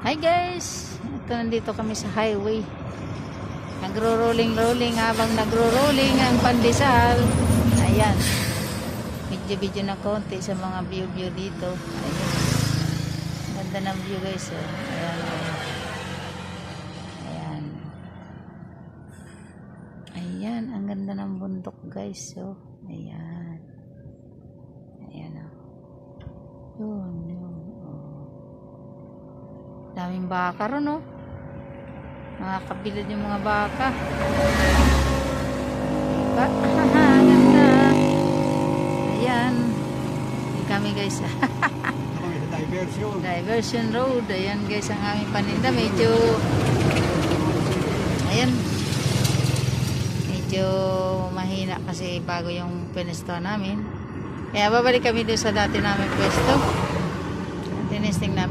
Hi guys, ito nandito kami sa highway. Nagro-rolling habang nagro-rolling ang pandesal. Ayan. Video na konti sa mga view dito. Ayan. Ganda ng view guys. Oh. Ayan, ayan. Ayan. Ayan, ang ganda ng bundok guys. Oh. Ayan. Ayan oh. Yun, yun. Oh. Daming baka ron oh. Nakakabilad yung mga baka. Diba? Ganda. Ayan. Ayan kami guys. Diversion road. Ayan guys ang aming paninda. Medyo ayan. Medyo mahina kasi bago yung pwesto namin. Kaya babalik kami doon sa dati namin pwesto. Tinesting namin.